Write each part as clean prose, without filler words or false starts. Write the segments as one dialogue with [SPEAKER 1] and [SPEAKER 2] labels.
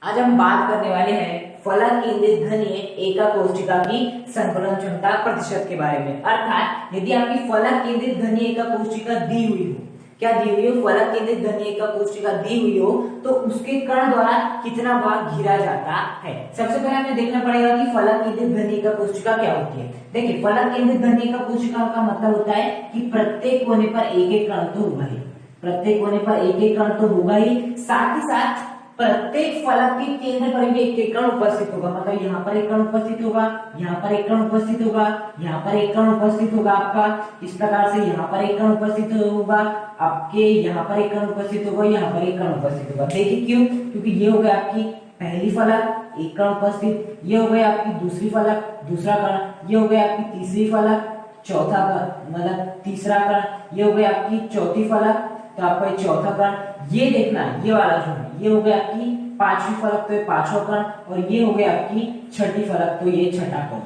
[SPEAKER 1] आज हम बात करने वाले हैं फलक केंद्रित घनीय एका कोशिका की संकलन क्षमता प्रतिशत के बारे में। अर्थात यदि आपकी फलक केंद्रित घनीय एका कोशिका दी हुई हो, क्या दी हुई हो, फलक केंद्रित घनीय एका कोशिका दी हुई हो तो उसके कण द्वारा कितना भाग घिरा जाता है। सबसे पहले हमें देखना पड़ेगा कि फलक केंद्रित घनीय एका कोशिका क्या होती है। देखिए, फलक केंद्रित घनीय एका कोशिका का मतलब होता है कि प्रत्येक कोने पर एक एक कण तो होगा ही, प्रत्येक कोने पर एक एक कण तो होगा ही, साथ ही साथ प्रत्येक फलक के केंद्र पर भी एक एक कण उपस्थित होगा। मतलब यहाँ पर एक कण उपस्थित होगा, यहाँ पर एक कण उपस्थित होगा, यहाँ पर एक कण उपस्थित होगा आपका, इस प्रकार से यहाँ पर एक कण उपस्थित होगा आपके, यहाँ पर एक कण उपस्थित होगा, यहाँ पर एक कण उपस्थित होगा। देखिए क्यों? क्योंकि ये हो गया आपकी पहली फलक, एक कण उपस्थित, ये हो गया आपकी दूसरी फलक, दूसरा कण, ये हो गया आपकी तीसरी फलक, चौथा कण मतलब तीसरा कण, ये हो गया आपकी चौथी फलक, तो आपका ये चौथा कण। ये देखना, ये वाला जो है ये हो गया आपकी पांचवी फलक, तो ये पांचवा कण, और ये हो गया आपकी छठी फलक, तो ये छठा कण,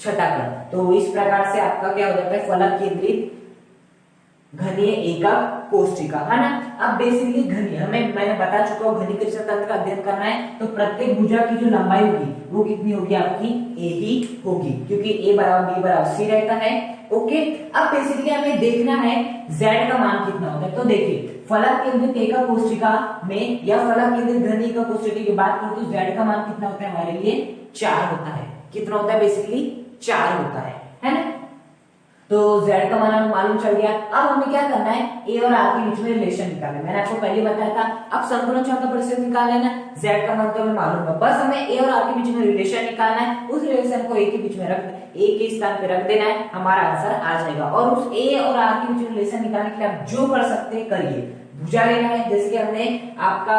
[SPEAKER 1] छठा कण। तो इस प्रकार से आपका क्या हो जाता है, फलक केंद्रित घनीय एकक कोशिका, है ना। अब बेसिकली घनीय मैंने बता चुका हूँ, घनीकृत तंत्र का अध्ययन करना है तो प्रत्येक भुजा की जो लंबाई होगी वो कितनी होगी आपकी, ए ही होगी, क्योंकि ए बराबर बी बराबर सी रहता है। ओके, अब बेसिकली हमें देखना है z का मान कितना होता है। तो देखिए, फलक केंद्रित एकक कोशिका में या फलक केंद्रित घनीय एकक कोशिका की बात करें तो z का मान कितना होता है हमारे लिए, 4 होता है। कितना होता है, बेसिकली 4 होता है ना। तो z का मान मालूम चल गया। अब हमें क्या करना है, a और r के बीच में रिलेशन निकालना है। मैंने आपको पहले बताया था, अब संकलन क्षमता प्रतिशत निकालना है ना, z का मान तो हमें मालूम है, बस हमें a और r के बीच में रिलेशन निकालना है। उस रिलेशन को a के बीच में a के स्थान पे रख देना है, हमारा आंसर आ जाएगा। और उस a और r के बीच में रिलेशन निकालने के लिए आप जो कर सकते हैं करिए। भुजा लेना है, जैसे कि हमने आपका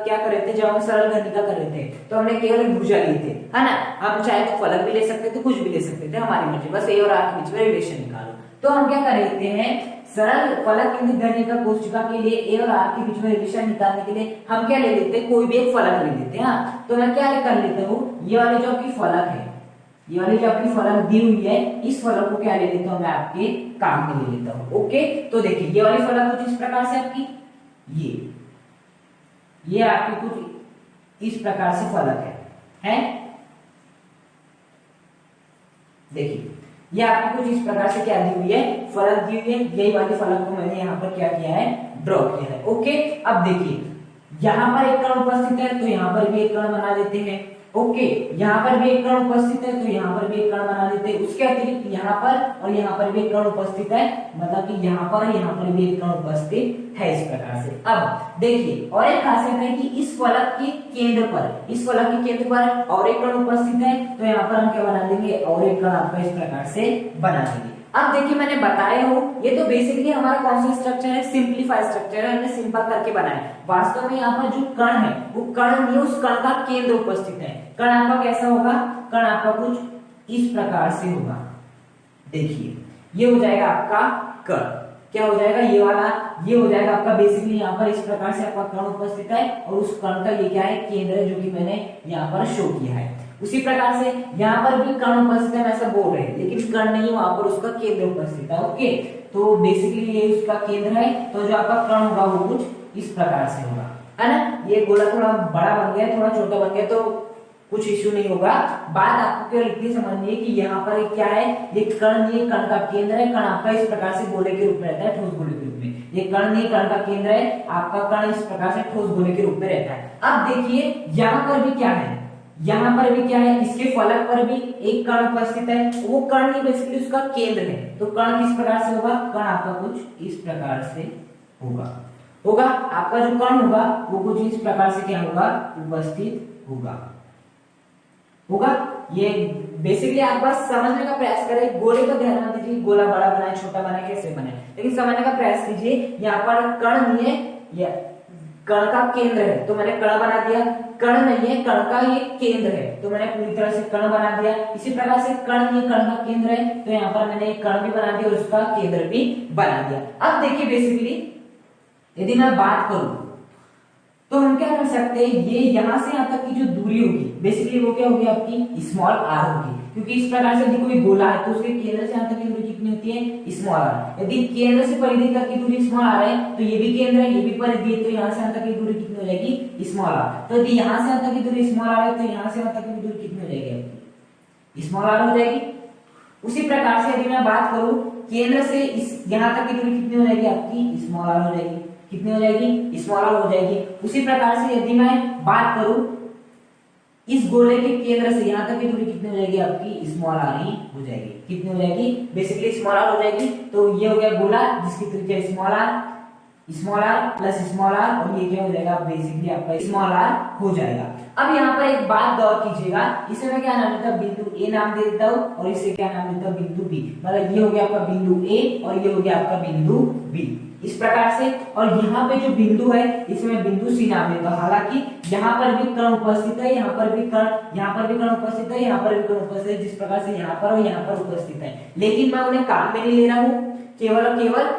[SPEAKER 1] क्या कर रहे थे, जब हम सरल घनिका कर रहे थे तो हमने केवल एक भुजा ली थी, है ना। हम चाहे तो फलक भी ले सकते थे, कुछ भी ले सकते थे, हमारी मर्जी, बस a और r के बीच में रिलेशन निकालो। तो हम क्या कर लेते हैं, सरल फलक केंद्रित घनीय एकक कोशिका के लिए a और r के बीच में रिलेशन निकालने के लिए हम क्या ले लेते हैं, कोई भी एक फलक ले लेते हैं। हाँ, तो मैं क्या कर लेता हूँ, ये वाली जो आपकी फलक है, ये वाली जो आपकी फलक दी हुई है, इस फलक को क्या ले लेता हूँ मैं, आपके काम में ले लेता हूँ। ओके, तो देखिए ये वाली फलक कुछ इस प्रकार से आपकी, ये आपकी कुछ इस प्रकार से फलक है? देखिए ये आपकी कुछ इस प्रकार से क्या दी हुई है, फलक दी हुई है। यही वाली फलक को मैंने यहाँ पर क्या किया है, ड्रॉ किया है। ओके, अब देखिए यहाँ पर एक कण उपस्थित है तो यहाँ पर भी एक कण बना देते हैं। ओके, यहाँ पर भी एक कण उपस्थित है तो यहाँ पर भी एक कण बना देते हैं। उसके अतिरिक्त यहाँ पर और यहाँ पर भी एक कण उपस्थित है, मतलब कि यहाँ पर यहाँ पर भी एक कण उपस्थित है, इस प्रकार से। अब देखिए, और एक खासियत है कि इस फलक के केंद्र पर, इस फलक के केंद्र पर और एक कण उपस्थित है, तो यहाँ पर हम क्या बना देंगे, और एक कण आपका इस प्रकार से बना देंगे। अब देखिए मैंने बताया हो, ये तो बेसिकली हमारा कौन सा स्ट्रक्चर है, सिंपलीफाइड स्ट्रक्चर है, हमने सिंपल करके बनाया। वास्तव में यहाँ पर जो कण है वो कण नहीं, उस कण का केंद्र उपस्थित है। कण आपका कैसा होगा, कण आपका कुछ इस प्रकार से होगा। देखिए ये हो जाएगा आपका कण, क्या हो जाएगा, ये वाला, ये हो जाएगा आपका बेसिकली यहाँ पर इस प्रकार से आपका कण उपस्थित है, और उस कण का ये क्या है, केंद्र है, जो कि मैंने यहाँ पर शो किया है। उसी प्रकार से यहाँ पर भी कण उपस्थित है, ऐसा बोल रहे हैं, लेकिन कण नहीं, वहां पर उसका केंद्र उपस्थित है। ओके, तो बेसिकली ये उसका केंद्र है, तो जो आपका कण होगा वो कुछ इस प्रकार से होगा, है ना। ये गोला थोड़ा बड़ा बन गया, थोड़ा छोटा बन गया, तो कुछ इश्यू नहीं होगा। बात आपको केवल इतनी समझनी है कि यहाँ पर क्या है, ये कण नहीं, कण का केंद्र है। कण आपका इस प्रकार से गोले के रूप में रहता है, ठोस गोले के रूप में। ये कण नहीं, कण का केंद्र है, आपका कण इस प्रकार से ठोस गोले के रूप में रहता है। अब देखिए यहाँ पर भी क्या है, यहाँ पर भी क्या है, इसके फलक पर भी एक कण उपस्थित है, वो कण नहीं बेसिकली उसका केंद्र है। तो कण किस प्रकार से होगा, कण आपका कुछ इस प्रकार से होगा आपका जो कण होगा वो कुछ इस प्रकार से क्या होगा, उपस्थित होगा। ये बेसिकली आप बस समझने का प्रयास करें, गोले को ध्यान में दीजिए, गोला बड़ा बना है, छोटा बना है, कैसे बना है, लेकिन समझने का प्रयास कीजिए। यहाँ पर कण नहीं है, कण का केंद्र है, तो मैंने कण बना दिया। कण नहीं है, कण का ये केंद्र है, तो मैंने पूरी तरह से कण बना दिया। इसी प्रकार से कण नहीं, कण का केंद्र है, तो यहाँ पर मैंने कण भी बना दिया और उसका केंद्र भी बना दिया। अब देखिए बेसिकली यदि मैं बात करूं तो हम क्या कर सकते हैं, ये यहाँ से यहाँ तक की जो दूरी होगी बेसिकली वो क्या होगी आपकी स्मॉल आर होगी, क्योंकि इस प्रकार से यदि कोई गोला है तो उसके केंद्र से यहाँ तक की दूरी कितनी होती है, स्मॉल आर। यदि केंद्र से परिधि तक की दूरी स्मॉल आर है तो ये भी केंद्र है, ये भी परिधि है, तो यहाँ से यहाँ तक की दूरी कितनी हो जाएगी, स्मॉल आर। तो यदि यहाँ से यहाँ तक की दूरी स्मॉल आर है तो यहाँ से यहाँ तक की दूरी कितनी हो जाएगी आपकी, स्मॉल आर हो जाएगी। उसी प्रकार से यदि मैं बात करूं केंद्र से इस यहाँ तक की दूरी कितनी हो जाएगी आपकी, स्मॉल आर हो जाएगी, कितनी हो जाएगी, स्मॉल आर हो जाएगी। उसी प्रकार से यदि मैं बात करूं इस गोले के केंद्र से यहाँ तक की दूरी कितनी हो जाएगी आपकी, स्मॉल आर ही हो जाएगी, कितनी हो जाएगी, बेसिकली स्मॉल आर हो जाएगी। तो ये हो गया गोला जिसकी त्रिज्या small r plus small r, और ये क्या हो जाएगा बेसिकली आपका स्मॉल आर हो जाएगा। अब यहाँ पर एक बात गौर कीजिएगा, इसे मैं क्या नाम देता हूँ, बिंदु ए नाम दे देता हूँ, और इसे क्या नाम देता हूँ, बिंदु बी। मतलब ये हो गया आपका बिंदु ए और ये हो गया आपका बिंदु बी, इस प्रकार से। और यहाँ पे जो बिंदु है इसमें बिंदु सी नाम देता हूँ। हालांकि यहाँ पर भी कण उपस्थित है, यहाँ पर भी कण उपस्थित है, यहाँ पर भी कण उपस्थित है, जिस प्रकार से यहाँ पर और यहाँ पर उपस्थित है, लेकिन मैं उन्हें काम में नहीं ले रहा हूँ, केवल और केवल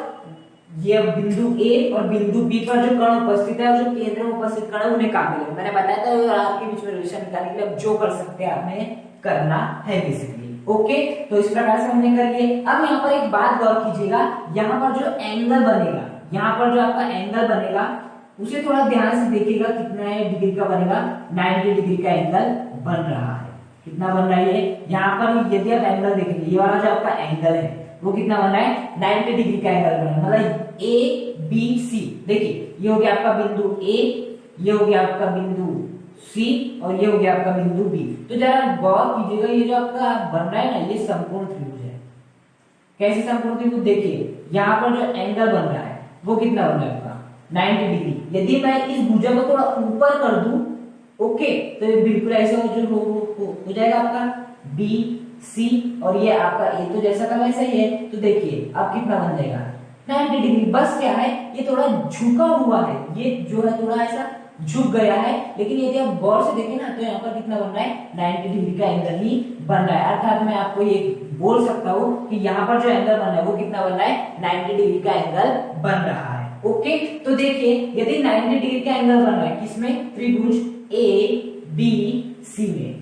[SPEAKER 1] ये बिंदु ए और बिंदु बी पर जो कण उपस्थित है और जो केंद्र में उपस्थित कण है उन्हें काम मिलेगा। मैंने बताया था आपके बीच में रिलेशन निकालने के लिए जो कर सकते हैं आपने करना है बेसिकली। ओके, तो इस प्रकार से हमने कर लिए। अब यहाँ पर एक बात गौर कीजिएगा, यहाँ पर जो एंगल बनेगा, यहाँ पर जो आपका एंगल बनेगा उसे थोड़ा ध्यान से देखिएगा, कितना डिग्री का बनेगा, 90 डिग्री का एंगल बन रहा है। कितना बन रहा है, यहाँ पर यदि आप एंगल देखेंगे, ये वाला जो आपका एंगल है वो कितना बन रहा है, 90 डिग्री का एंगल बन रहा है। मतलब ए बी सी, देखिए ये हो गया आपका बिंदु ए, ये हो गया आपका बिंदु सी और ये हो गया आपका बिंदु बी। तो जरा गौर कीजिएगा, ये जो आपका बन रहा है ना, ये समकोण त्रिभुज है। कैसे समकोण त्रिभुज, देखिए यहाँ पर जो एंगल बन रहा है वो कितना बन रहा है आपका, 90 डिग्री। यदि मैं इस भुजा को थोड़ा ऊपर कर दूं, ओके, तो ये बिल्कुल ऐसा हो जाएगा आपका बी सी, और ये आपका ए तो जैसा का वैसा ही है। तो देखिए अब कितना बन जाएगा, 90 डिग्री। बस क्या है, ये थोड़ा झुका हुआ है, ये जो है थोड़ा ऐसा झुक गया है, लेकिन यदि आप गौर से देखें ना तो यहाँ पर कितना बन रहा है, 90 डिग्री का एंगल ही बन रहा है। अर्थात मैं आपको ये बोल सकता हूँ कि यहाँ पर जो एंगल बन रहा है वो कितना बन रहा है, 90 डिग्री का एंगल बन रहा है। ओके, तो देखिए यदि 90 डिग्री का एंगल बन रहा है किसमें, त्रिभुज ए बी सी में,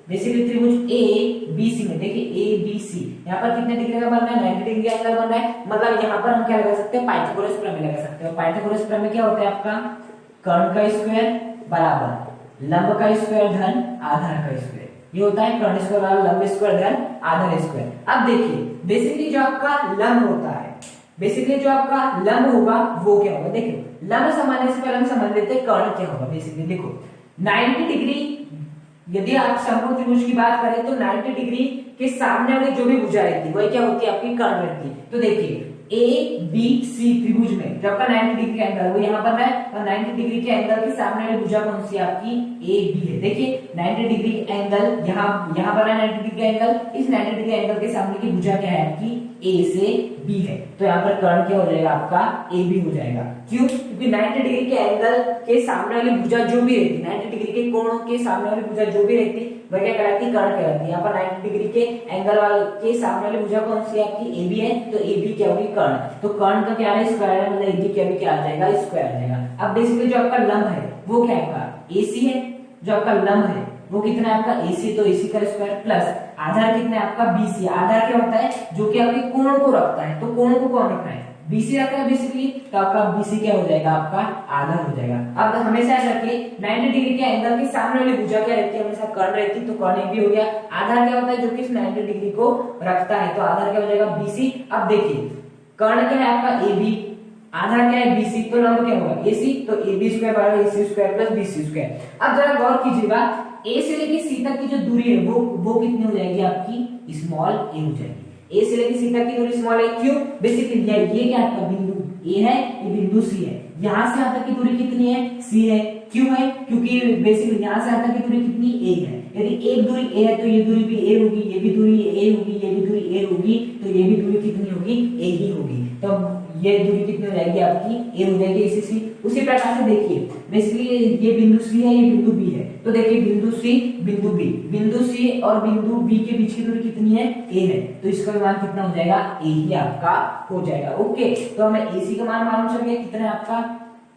[SPEAKER 1] बेसिकली त्रिभुज ए बी सी में। देखिए ए बी सी यहाँ पर कितने डिग्री का बन रहा है, 90 डिग्री का एंगल बन रहा है। मतलब यहाँ पर हम क्या लगा सकते हैं, पाइथागोरस प्रमेय लगा सकते हैं। पाइथागोरस प्रमेय क्या होता है आपका, कर्ण का स्क्वायर बराबर लंब का स्क्वायर धन आधार का स्क्वायर, ये होता है कर्ण स्क्वायर बराबर लंब स्क्वायर धन आधार स्क्वायर। अब देखिए बेसिकली जो आपका लंब होता है, बेसिकली जो आपका लंब होगा वो क्या होगा, देखिए लंब समझने से पहले हम समझ लेते हैं कर्ण क्या होगा। बेसिकली देखो 90 डिग्री, यदि आप समकोण त्रिभुज की बात करें तो 90 डिग्री के सामने वाली जो भी भुजा रहती है वही क्या होती है, आपकी कर्ण रहती है। तो देखिए ए बी सी त्रिभुज में जब का 90 डिग्री का एंगल वो यहाँ बन रहा है, और 90 डिग्री के एंगल के सामने वाली भुजा कौन सी आपकी, ए बी है। देखिए 90 डिग्री एंगल यहाँ बन रहा है, 90 डिग्री का एंगल, इस 90 डिग्री एंगल के सामने की भुजा क्या है आपकी, ए से बी है। तो यहाँ पर कर्ण क्या हो जाएगा आपका, ए बी हो जाएगा। क्यों, क्योंकि 90 डिग्री के एंगल के सामने वाली भुजा जो भी रहती, 90 डिग्री के कोण के सामने वाली भुजा जो भी रहती वह क्या कहलाती है, कर्ण कहलाती है। यहाँ पर 90 डिग्री के एंगल वाले के सामने वाली भुजा कौन सी आपकी, ए बी है, तो ए बी क्या होगी, कर्ण। तो कर्ण का क्या है, स्क्वायर है, मतलब ए बी क्या भी क्या आ जाएगा, स्क्वायर आ जाएगा। अब बेसिकली जो आपका लंब है वो क्या है आपका, ए सी है। जो आपका लंब है वो कितना है आपका, AC, तो AC का स्क्वायर प्लस आधार कितना है आपका, BC। आधार क्या होता है, जो कि आपके कोण को रखता है, तो कोण को कौन रखता है, BC रखता है बेसिकली। तो आपका BC क्या हो जाएगा, आपका आधार हो जाएगा। अब हमेशा ऐसा रखिए 90 डिग्री के एंगल के सामने वाली भुजा क्या रहती है, हमेशा कर्ण रहती है, तो कर्ण AB हो गया। आधार क्या होता है, जो कि 90 डिग्री को रखता है, तो आधार क्या हो जाएगा, BC। अब देखिए कर्ण क्या है आपका, AB, आधार क्या है, BC, तो लंब क्या होगा, AC, तो AB स्क्वायर बराबर AC square plus BC square. अब जरा गौर कीजिएगा, A से लेके C तक की जो दूरी है वो कितनी हो जाएगी आपकी, स्मॉल a हो जाएगी। A से लेके C तक की दूरी स्मॉल a, क्यों, बेसिकली ये क्या आपका बिंदु A है, ये बिंदु C है। यहाँ से यहाँ तक की दूरी कितनी है, C है। क्यों है, क्योंकि बेसिकली यहाँ से यहाँ तक की दूरी कितनी, a है। यदि एक दूरी a है तो ये दूरी भी a होगी, ये भी दूरी a होगी, ये भी दूरी a होगी, तो ये भी दूरी कितनी होगी, a ही होगी। तो ये दूरी कितनी हो जाएगी आपकी, a हो जाएगी, इसी सी। उसी प्रकार से देखिए बेसिकली ये बिंदु C है, ये बिंदु B है, तो देखिए बिंदु C बिंदु B, बिंदु C और बिंदु B के बीच की दूरी कितनी है, a है, तो इसका मान कितना हो जाएगा, a ही आपका हो जाएगा। ओके, तो हमें AC का मान मालूम चल गया, कितना है आपका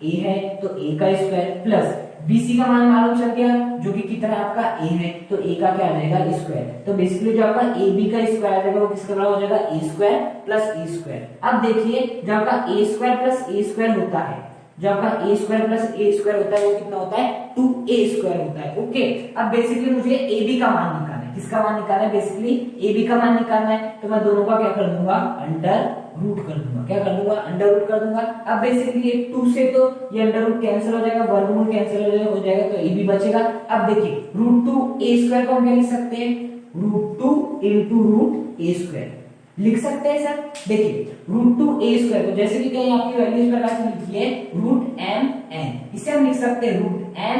[SPEAKER 1] a है तो a का स्क्वायर प्लस BC का मान मालूम चल गया जो कि कितना है आपका a है तो a का क्या आ जाएगा स्क्वायर। तो बेसिकली जो आपका AB का स्क्वायर आ जाएगा वो किसके बराबर हो जाएगा a square plus a square. अब देखिए जो आपका a square plus a square होता है, जो आपका a square plus a square होता है वो कितना होता है 2a स्क्वायर होता है। ओके, अब बेसिकली मुझे AB का मान निकालना है। किसका मान निकालना है? बेसिकली AB का मान निकालना है तो मैं दोनों का क्या कर दूंगा अंडर रूट कर दूंगा। क्या कर दूंगा? अंडर रूट कर दूंगा। अब बेसिकली ये 2 से तो ये अंडर रूट कैंसिल हो जाएगा, वर्गमूल कैंसिल हो जाएगा तो AB बचेगा। अब देखिए रूट 2a स्क्वायर को हम क्या लिख सकते हैं? Root 2 into root a square लिख सकते हैं सर। देखिए रूट 2a स्क्वायर को जैसे कि कहीं आपकी वैल्यू इस प्रकार से लिखी है रूट mn, इसे हम लिख सकते हैं root m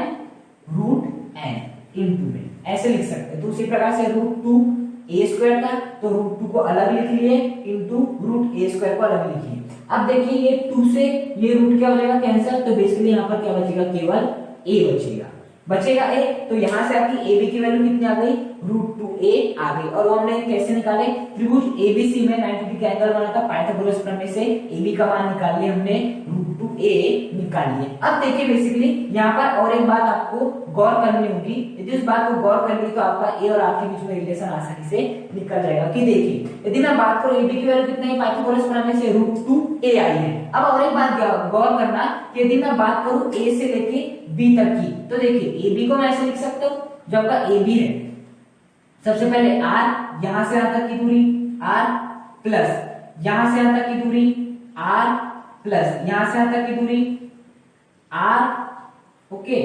[SPEAKER 1] root n into में, ऐसे लिख सकते हैं। तो उसी प्रकार से रूट 2a स्क्वायर था तो रूट 2 को अलग लिख लिए इंटू रूट a स्क्वायर को अलग लिखिए। अब देखिए ये 2 से ये रूट क्या हो जाएगा कैंसिल, तो बेसिकली यहाँ पर क्या बचेगा? केवल a बचेगा a। तो यहाँ से आपकी AB की वैल्यू कितनी आ गई? रूट 2a आ गई। और वो हमने कैसे निकाले? त्रिभुज ABC में 90 डिग्री एंगल बना था, पाइथागोरस प्रमेय से AB का मान निकाल लिया हमने, रूट 2a निकाल लिया। अब देखिए बेसिकली यहाँ पर और एक बात आपको गौर करनी होगी, यदि उस बात को गौर कर ली तो आपका a और r के बीच में रिलेशन आसानी से निकल जाएगा। कि देखिए यदि मैं बात करूं AB की वैल्यू कितना है? पाइथागोरस प्रमेय से रूट 2a आई है। अब और एक बात गौर करना कि यदि मैं बात करूं a से लेके b तक की, तो देखिए AB को मैं ऐसे लिख सकता हूं, जो आपका AB है सबसे पहले r, यहां से यहां तक की दूरी r प्लस यहां से यहां तक की दूरी r प्लस यहां से यहां तक की दूरी r। ओके,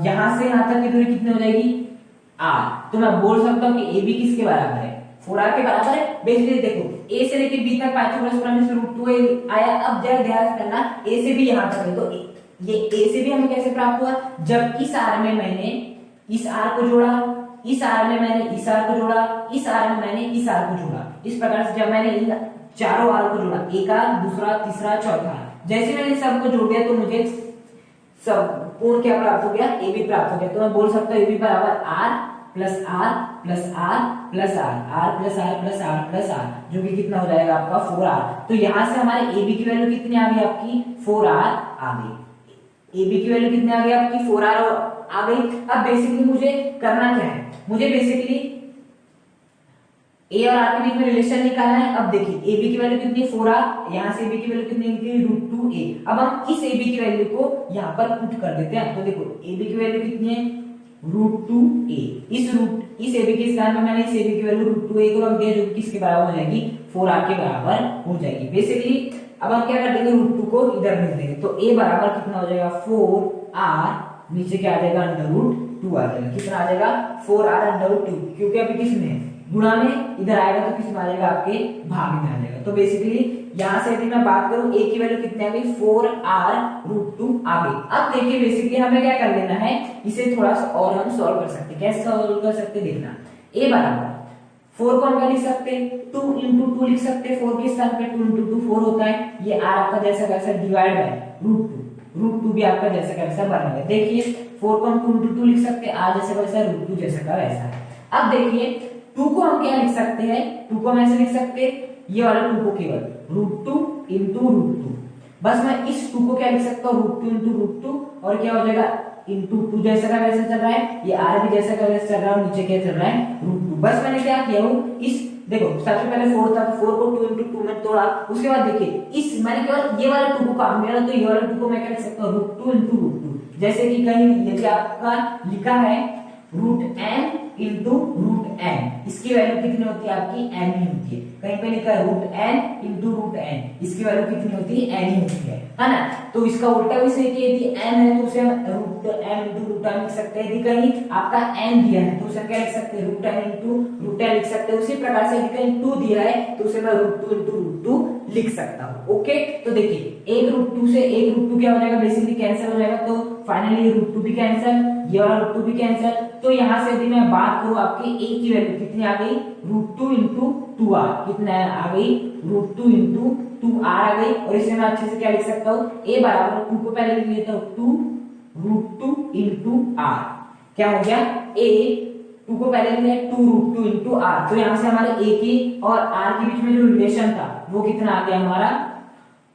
[SPEAKER 1] यहां से यहां तक की दूरी कितनी हो जाएगी? r। तो मैं बोल सकता हूं कि AB किसके बराबर है? 4r के बराबर है। बेसिकली देखो a से लेके b तक पाइथागोरस प्रमेय से रूट 2a आया। अब जरा ध्यान करना a से b यहां तक है तो ये a से b हमें कैसे प्राप्त हुआ? जब इस r में मैंने इस r को जोड़ा, इस r में मैंने इस r को जोड़ा, इस r में मैंने इस r को जोड़ा। इस प्रकार से जब मैंने इन चारों r को जोड़ा, एक r, दूसरा, तीसरा, चौथा, जैसे मैंने सबको जोड़ दिया तो मुझे सब पूर्ण क्या प्राप्त हो गया? AB प्राप्त हो गया। तो मैं बोल सकता हूँ AB बराबर r plus r plus r plus r, r plus r plus r plus r, जो कि कितना हो जाएगा आपका 4r। तो यहां से हमारे AB की वैल्यू कितनी आ गई? आपकी 4r आ गई। AB की वैल्यू कितनी आ गई? आपकी 4r आ गई। अब बेसिकली मुझे करना क्या है? मुझे बेसिकली a और r के बीच में रिलेशन निकालना है। अब देखिए AB की वैल्यू कितनी? 4r, यहां से AB की वैल्यू कितनी निकली? Root 2a। अब हम इस AB की वैल्यू को यहां पर पुट कर देते हैं। तो देखो AB की वैल्यू कितनी है? Root 2a। इस AB के स्थान में मैंने इस AB की वैल्यू रूट 2a को रख दिया, जो किसके बराबर हो जाएगी? 4r के बराबर हो जाएगी। बेसिकली अब हम क्या कर देंगे? रूट 2 को इधर लिख देंगे तो a बराबर कितना हो जाएगा? 4r, नीचे क्या आ जाएगा? अंडर रूट 2 आ जाएगा। कितना आ जाएगा? 4r अंडर रूट 2, क्योंकि अभी किस में गुणा में इधर आएगा तो किस में आ जाएगा? आपके भाग में आ जाएगा। तो बेसिकली यहां से यदि मैं बात करूं a की वैल्यू कितनी आ गई? 4r रूट 2 आ गई। अब देखिए बेसिकली हमें क्या कर लेना है, इसे थोड़ा सा और हम सॉल्व कर सकते हैं। कैसे सॉल्व कर सकते हैं देखना। a बराबर 4 को हम क्या लिख सकते हैं? 2 इंटू 2 लिख सकते हैं। 4 के स्थान पे 2 इंटू 2 4 होता है। ये r आपका जैसा कैसा डिवाइड बाय रूट 2, रूट 2 भी आपका जैसा कैसा बना है। देखिए 4 को हम 2 इंटू 2 लिख सकते हैं, r जैसा वैसा, रूट 2 जैसा का वैसा है। अब देखिए 2 को हम क्या लिख सकते हैं? 2 को हम ऐसे लिख सकते हैं, ये वाला 2 को केवल रूट 2 इंटू रूट 2, बस मैं इस 2 को क्या लिख सकता हूँ? रूट 2 इंटू रूट 2, और क्या हो जाएगा? इंटू 2 जैसा का वैसा चल रहा है, ये r भी जैसा का वैसा चल रहा है, नीचे क्या चल रहा है? रूट 2। बस मैंने क्या किया हूँ, इस देखो सबसे पहले 4 था, 4 को 2 इंटू 2 में तोड़ा, उसके बाद देखिए इस मैंने केवल ये वाला 2 को काम किया, तो ये वाला 2 को मैं क्या लिख सकता हूँ? Root 2 into root 2। जैसे कि कहीं यदि आपका लिखा है root n into root n, इसकी वैल्यू कितनी होती है? आपकी n ही होती है। कहीं पे लिखा है root n into root n, इसकी वैल्यू कितनी होती है? n ही होती है ना। तो इसका उल्टा भी सही कि यदि n है तो उसे root n into root n लिख सकते हैं। यदि कहीं आपका n दिया है तो उसे क्या लिख सकते हैं? Root n into root n लिख सकते हैं। उसी प्रकार से यदि कहीं 2 दिया है तो उसे मैं रूट 2 इंटू रूट 2 लिख सकता हूँ। ओके, तो देखिए एक रूट 2 से एक रूट 2 क्या हो जाएगा? बेसिकली कैंसिल हो जाएगा, तो फाइनली रूट 2 भी कैंसिल, ये वाला रूट 2 भी कैंसिल। तो यहाँ से यदि मैं बात करूँ आपकी a की वैल्यू कितनी आ गई? रूट 2 इंटू 2r, कितना आ गई? रूट 2 इंटू 2r आ गई। और इसे मैं अच्छे से क्या लिख सकता हूँ? a बराबर 2 को पहले लिख लेता हूँ, 2 रूट 2 इंटू r, क्या हो गया? a 2 को पहले लिख लिया 2 रूट 2 इंटू r। तो यहाँ से हमारे a की और r के बीच में जो रिलेशन था वो कितना आ गया हमारा?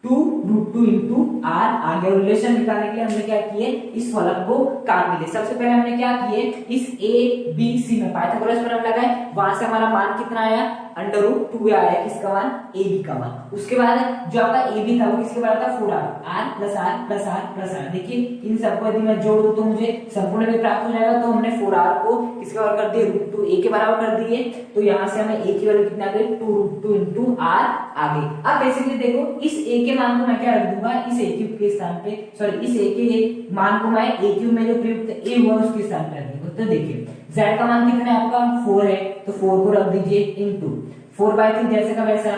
[SPEAKER 1] 2 √2 इंटू आर आ गया। रिलेशन निकालने के लिए हमने क्या किए, इस फलक को काट लिए। सबसे पहले हमने क्या किए, इस ए बी सी में पाइथागोरस प्रमेय लगाए, वहां से हमारा मान कितना आया, √2 आया, किसका मान, ए बी का मान। उसके बाद जो आपका ए बी था वो किसके बराबर था, 4r, r plus r plus r plus r. देखिए इन सबको यदि मैं जोड़ दूं तो मुझे संपूर्ण में प्राप्त हो जाएगा। तो हमने 4r को किसके बराबर कर दिए, √2 a के बराबर कर दिए। तो यहाँ से हमें a की वैल्यू कितना आ गई, 2√2 इंटू r आ गई। अब बेसिकली देखो इस a के मान को मैं क्या रख दूंगा, इस a क्यूब के स्थान पे, सॉरी इस a के मान को मैं a क्यूब में जो प्रयुक्त a हुआ उसके स्थान पे रख दूंगा। तो देखिए z का मान कितना है आपका, 4 है, तो 4 को रख दीजिए इंटू 4/3 जैसे का वैसा।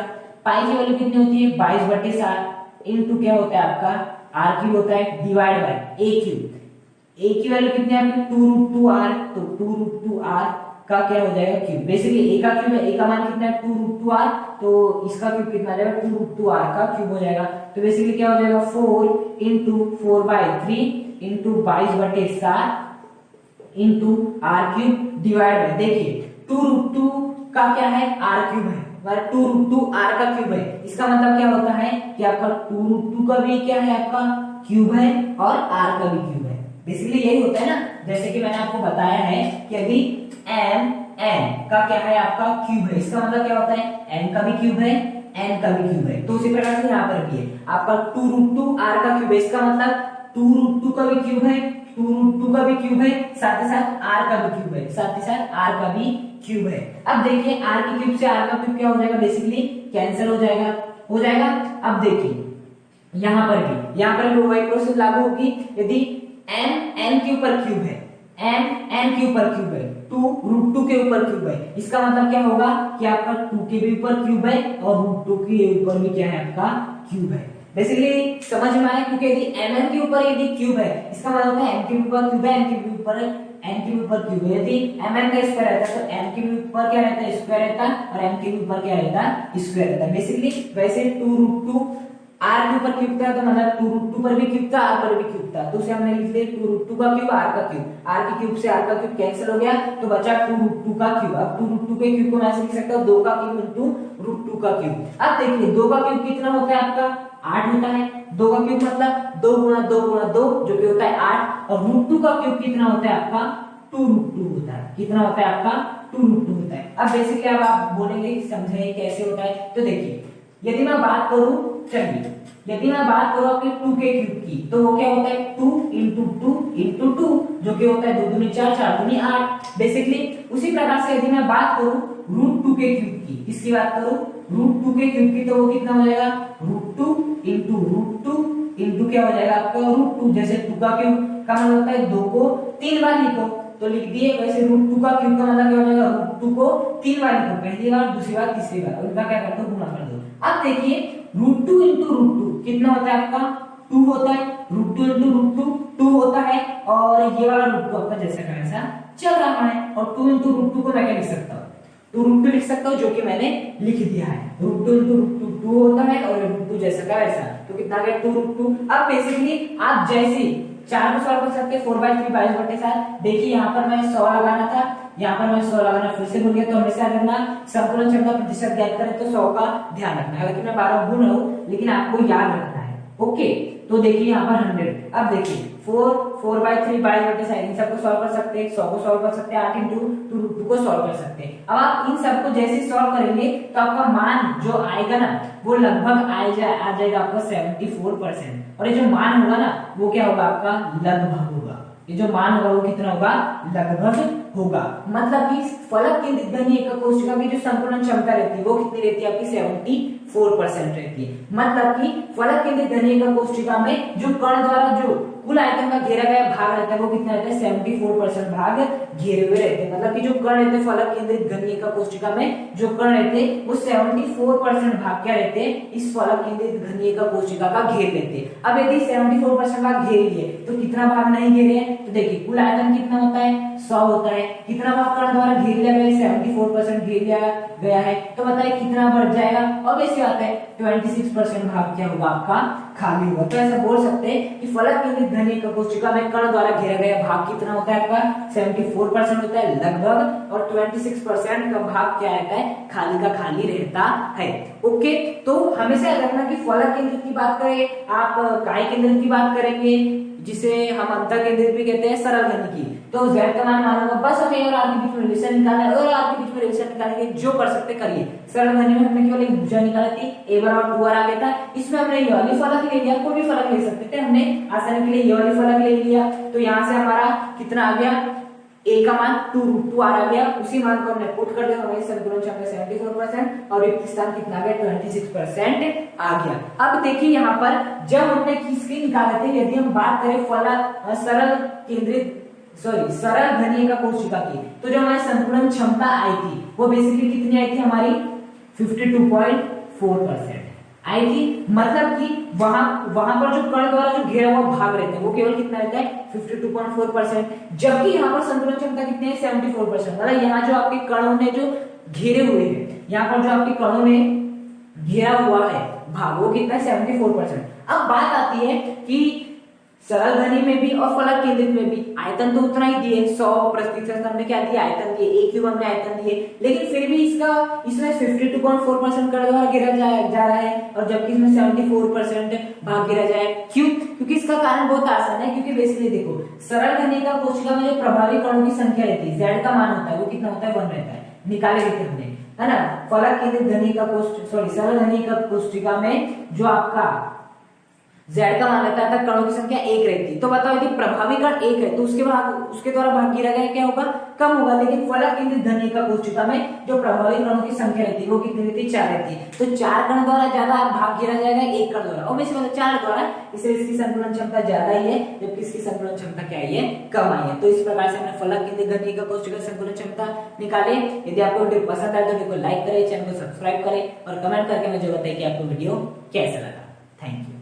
[SPEAKER 1] पाई की वैल्यू कितनी होती है, 22/7 इंटू क्या होता है आपका, r क्यूब होता है, divide by a cube. a की वैल्यू कितनी है आपकी, 2√2r, तो 2√2r का क्या हो जाएगा, क्यूब। बेसिकली a का क्यूब है, a का मान कितना है 2√2r, तो इसका क्यूब कितना आ जाएगा, 2√2r का क्यूब हो जाएगा। तो बेसिकली क्या हो जाएगा, 4 into 4/3 into 22/7 into r cube divide by, देखिए 2√2 का क्या है, r क्यूब है, 2√2r का क्यूब है। इसका मतलब क्या होता है कि आपका 2√2 का भी क्या है, आपका क्यूब है, और r का भी क्यूब है। बेसिकली यही होता है ना, जैसे कि मैंने आपको बताया है कि यदि n का क्या है, आपका क्यूब है, इसका मतलब क्या होता है, n का भी क्यूब है, n का भी क्यूब है। तो उसी प्रकार से यहाँ पर भी है, आपका 2√2r का क्यूब है, इसका मतलब 2√2 का भी क्यूब है, 2√2 का भी क्यूब है, साथ ही साथ r का भी क्यूब है, साथ ही साथ r का भी क्यूब है। अब देखिए r के क्यूब से r का क्यूब क्या हो जाएगा, बेसिकली कैंसिल हो जाएगा, हो जाएगा। अब देखिए यहाँ पर भी वही प्रोसेस लागू होगी। यदि n के ऊपर क्यूब है, n के ऊपर क्यूब है, 2√2 के ऊपर क्यूब है, इसका मतलब क्या होगा कि आपका 2 के भी ऊपर क्यूब है और √2 के ऊपर भी क्या है, आपका क्यूब है। बेसिकली समझ में आया, क्योंकि यदि mn के ऊपर यदि क्यूब है, इसका मतलब है n के ऊपर क्यूब है, n के ऊपर क्यूब है। यदि mn का स्क्वायर रहता है तो n के ऊपर क्या रहता है, स्क्वायर रहता है, और m के ऊपर क्या रहता है, स्क्वायर रहता है। बेसिकली वैसे 2√2 r के ऊपर क्यूब था, तो मतलब 2√2 पर भी क्यूब था, r पर भी क्यूब था, तो उसे हमने लिख दिया 2√2 का क्यूब, r का क्यूब। r के क्यूब से r का क्यूब कैंसिल हो गया, तो बचा 2√2 का क्यूब। अब 2√2 के क्यूब को मैं ऐसे लिख सकता हूँ, 2 का क्यूब इंटू √2 का क्यूब। अब देखिए 2 का क्यूब कितना होता है, आपका 8 होता है। 2 का क्यूब मतलब 2 गुणा 2 गुणा 2, जो कि होता है 8, और √2 का क्यूब कितना होता है, आपका 2√2 होता है। कितना होता है, आपका 2√2 होता है। अब बेसिकली अब आप बोलेंगे समझे कैसे होता है, तो देखिए यदि मैं बात करूं, चलिए यदि मैं बात करूं अपने 2 के क्यूब की, तो वो क्या होता है, 2 इंटू 2 इंटू 2, जो कि होता है 2 दूनी 4, 4 दूनी 8। बेसिकली उसी प्रकार से यदि मैं बात करूं √2 के क्यूब की, इसकी बात करूं √2 के क्यूब की, तो वो कितना हो जाएगा, √2 इंटू √2 इंटू क्या हो जाएगा, आपका √2। जैसे 2 का क्यूब का मतलब होता है 2 को 3 बार लिखो, तो लिख दिए। वैसे √2 का क्यूब का मतलब क्या हो जाएगा, √2 को 3 बार लिखो, पहली बार, दूसरी बार, तीसरी बार, और इनका क्या कर दो, गुणा कर दो। अब देखिए √2 इंटू √2 कितना होता है, आपका 2 होता है। √2 इंटू √2 2 होता है, और ये वाला √2 आपका जैसा का वैसा चल रहा है। और 2 इंटू √2 को मैं क्या लिख सकता हूँ, 2√2 लिख सकता हूँ, जो कि मैंने लिख दिया है। √2 इंटू √2 2 होता है, और √2 जैसा का वैसा, तो कितना आ गया 2√2। अब बेसिकली आप जैसे 4 को सॉल्व कर सकते हैं, 4/3 22/7। देखिए यहाँ पर मैं 100 लगाना था, यहाँ पर मैं 100 लगाना फिर से भूल गया, तो हमेशा करना संपूर्ण क्षमता प्रतिशत ज्ञात करें तो 100 का ध्यान रखना है। हालांकि मैं 12 भूल रहा हूँ, लेकिन आपको याद रखना है। ओके, तो देखिए यहाँ पर 100। अब देखिए 4/3 22/7, इन सबको सॉल्व कर सकते हैं, 100 को सॉल्व कर सकते हैं, 8 इंटू 2√2 को सॉल्व कर सकते हैं। अब आप इन सबको जैसे सॉल्व करेंगे तो आपका मान जो आएगा ना, वो लगभग आ जाएगा आपका 74%। और ये जो मान होगा ना, वो क्या होगा, आपका लगभग होगा। ये जो मान होगा वो कितना होगा, लगभग होगा। मतलब कि फलक केंद्रित घनीय एकक कोशिका की जो संपूर्ण क्षमता रहती है वो कितनी रहती है, आपकी 74% रहती है। मतलब कि फलक केंद्रित घनीय एकक कोशिका में जो कण द्वारा जो कुल आयतन का घेरा गया भाग रहता है वो कितना रहता है, 74% भाग घेरे हुए रहते हैं। मतलब कि जो कण रहते हैं फलक केंद्रित घनीय एकक कोशिका में, जो कण रहते हैं वो 74% भाग क्या रहते हैं, इस फलक केंद्रित घनीय एकक कोशिका का घेर लेते हैं। अब यदि 74% भाग घेर लिए तो कितना भाग नहीं घेरे हैं, तो देखिए कुल आयतन कितना होता है, 100 होता है। कितना भाग कण द्वारा घेर लिया गया है, 74% घेर लिया गया है, तो बताइए कितना बढ़ जाएगा। और वैसी बात है 26% भाग क्या होगा, आपका खाली होगा। तो ऐसा बोल सकते हैं कि फलक केंद्रित घन एकक कोशिका में कण द्वारा घेरा गया भाग कितना होता है आपका 74% होता है लगभग, और 26% का भाग क्या रहता है खाली का खाली रहता है। ओके, तो हमेशा याद रखना कि फलक केंद्रित की बात करें, आप काय केंद्रित की बात करेंगे जिसे हम अंतर केंद्रित भी कहते हैं सरल घन की, तो z का मान मालूम बस हमें और r के बीच में रिलेशन निकालना है, और r के बीच में रिलेशन निकालने के जो कर सकते करिए। सरल घन में हमने केवल एक भुजा निकाली थी, a1 और 2r आ गया था, इसमें हमने ये वाली फलक ले लिया, कोई भी फलक ले सकते थे, हमने आसानी के लिए ये वाली फलक ले लिया। तो यहाँ से हमारा कितना आ गया a का मान 2√2r आ गया, उसी मान को हमने पुट कर दिया, हमें संतुलन क्षमता 74% और रिक्त स्थान कितना आ गया 26% आ गया। अब देखिए यहाँ पर जब हमने किसके निकाले थे, यदि हम बात करें फलक सरल घनीय का कोशिका की, तो जो हमारी संतुलन क्षमता आई थी वो बेसिकली कितनी आई थी हमारी 52.4% आई थी। मतलब कि वहां पर जो कण द्वारा जो घेरा हुआ भाग रहते हैं वो केवल कितना रहता है 52.4%, जबकि यहाँ पर संतुलन क्षमता कितनी है 74%। मतलब यहाँ जो आपके कणों ने जो घेरे हुए हैं, यहाँ पर जो आपके कणों ने घेरा हुआ है भाग वो कितना है 74%। अब बात आती है कि सरल घनी में भी और फलक केंद्रित में भी आयतन तो उतना ही दिए 100% हमने क्या दिया आयतन दिए, a क्यूब हमने आयतन दिए, लेकिन फिर भी इसमें 52.4% कण द्वारा घेरा जा रहा है और जबकि इसमें 74% भाग घेरा जाए। क्यों? क्योंकि इसका कारण बहुत आसान है, क्योंकि बेसिकली देखो सरल घनी का कोशिका में जो प्रभावी कणों की संख्या रहती है z का मान होता है वो कितना होता है 1 रहता है, निकाले रहते हमने, है ना। फलक केंद्रित घनी का सरल घनी का कोशिका में जो आपका z का मान रहता है कणों की संख्या 1 रहती, तो बताओ यदि प्रभावी कण 1 है तो उसके द्वारा भाग घेरा गया क्या होगा कम होगा, लेकिन फलक केंद्रित घनी का कोशिका में जो प्रभावी कणों की संख्या रहती है वो कितनी रहती है 4 रहती है। तो 4 कण द्वारा ज्यादा भाग घेरा जाएगा 1 कण द्वारा, ऑब्वियसली मतलब 4 द्वारा, इसलिए इसकी संतुलन क्षमता ज्यादा ही है जबकि इसकी संतुलन क्षमता क्या है कम आई है। तो इस प्रकार से हमने फलक केंद्रित घनी का कोशिका संतुलन क्षमता निकाले। यदि आपको वीडियो पसंद आए तो वीडियो को लाइक करें, चैनल को सब्सक्राइब करें और कमेंट करके मुझे बताइए कि आपको वीडियो कैसा लगा। Thank you.